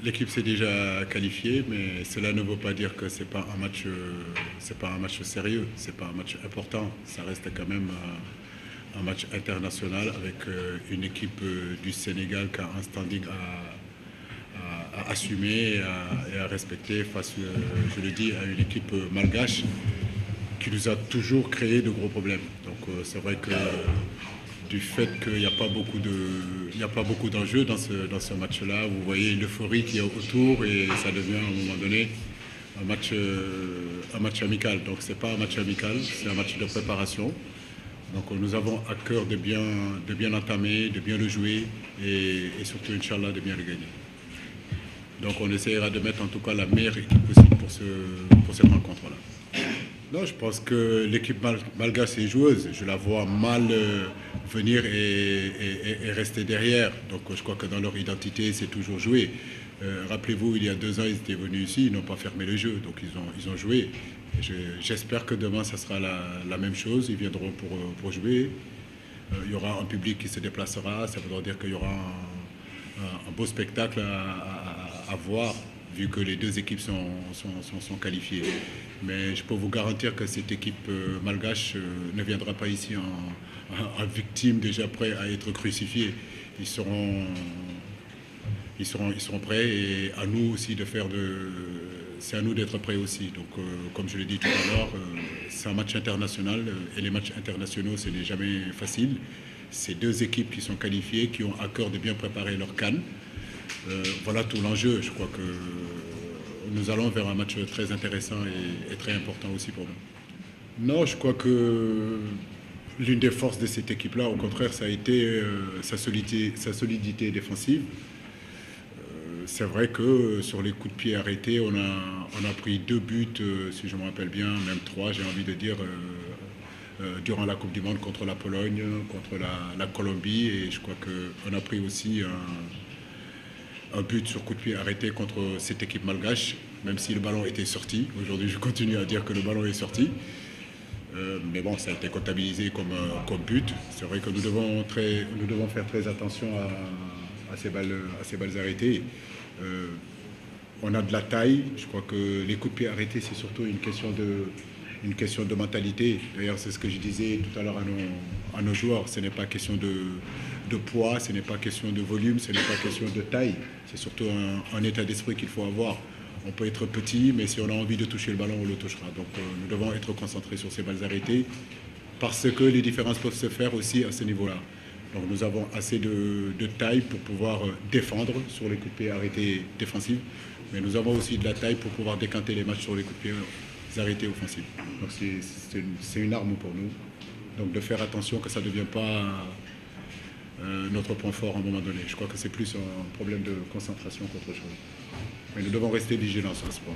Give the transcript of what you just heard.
l'équipe s'est déjà qualifiée, mais cela ne veut pas dire que c'est pas un match sérieux, c'est pas un match important. Ça reste quand même un match international avec une équipe du Sénégal qui a un standing à assumer et à respecter face, je le dis, à une équipe malgache qui nous a toujours créé de gros problèmes. Donc c'est vrai que du fait qu'il n'y a pas beaucoup d'enjeux dans ce match-là, vous voyez l'euphorie qu'il y a autour et ça devient à un moment donné un match amical. Donc c'est pas un match amical, c'est un match de préparation. Donc nous avons à cœur de bien entamer, de bien le jouer et surtout, Inch'Allah, de bien le gagner. Donc on essaiera de mettre en tout cas la meilleure équipe possible pour cette rencontre-là. Non, je pense que l'équipe malgache est joueuse. Je la vois mal venir et rester derrière. Donc je crois que dans leur identité, c'est toujours jouer. Rappelez-vous, il y a 2 ans, ils étaient venus ici, ils n'ont pas fermé le jeu, donc ils ont joué. J'espère que demain, ça sera la même chose. Ils viendront pour jouer. Il y aura un public qui se déplacera. Ça voudra dire qu'il y aura un beau spectacle à voir, vu que les 2 équipes sont qualifiées. Mais je peux vous garantir que cette équipe malgache ne viendra pas ici en victime déjà prêt à être crucifiés. Ils seront prêts et à nous aussi c'est à nous d'être prêts aussi. Donc, comme je l'ai dit tout à l'heure, c'est un match international et les matchs internationaux, ce n'est jamais facile. C'est 2 équipes qui sont qualifiées, qui ont à cœur de bien préparer leur CAN. Voilà tout l'enjeu. Je crois que nous allons vers un match très intéressant et très important aussi pour nous. Non, je crois que l'une des forces de cette équipe-là, au contraire, ça a été sa solidité défensive. C'est vrai que sur les coups de pied arrêtés, on a pris 2 buts, si je me rappelle bien, même 3, j'ai envie de dire, durant la Coupe du Monde contre la Pologne, contre la Colombie. Et je crois qu'on a pris aussi un but sur coup de pied arrêté contre cette équipe malgache, même si le ballon était sorti. Aujourd'hui, je continue à dire que le ballon est sorti. Mais bon, ça a été comptabilisé comme but. C'est vrai que nous devons faire très attention à ces balles arrêtées. On a de la taille. Je crois que les coups de pied arrêtés, c'est surtout une question de mentalité. D'ailleurs, c'est ce que je disais tout à l'heure à nos joueurs. Ce n'est pas question de poids, ce n'est pas question de volume, ce n'est pas question de taille. C'est surtout un état d'esprit qu'il faut avoir. On peut être petit, mais si on a envie de toucher le ballon, on le touchera. Donc nous devons être concentrés sur ces balles arrêtées parce que les différences peuvent se faire aussi à ce niveau-là. Donc nous avons assez de taille pour pouvoir défendre sur les coups de pied arrêtés défensifs, mais nous avons aussi de la taille pour pouvoir décanter les matchs sur les coups de pied arrêtés offensifs. Donc c'est une arme pour nous. Donc de faire attention que ça ne devienne pas notre point fort à un moment donné. Je crois que c'est plus un problème de concentration qu'autre chose. Mais nous devons rester vigilants sur ce point.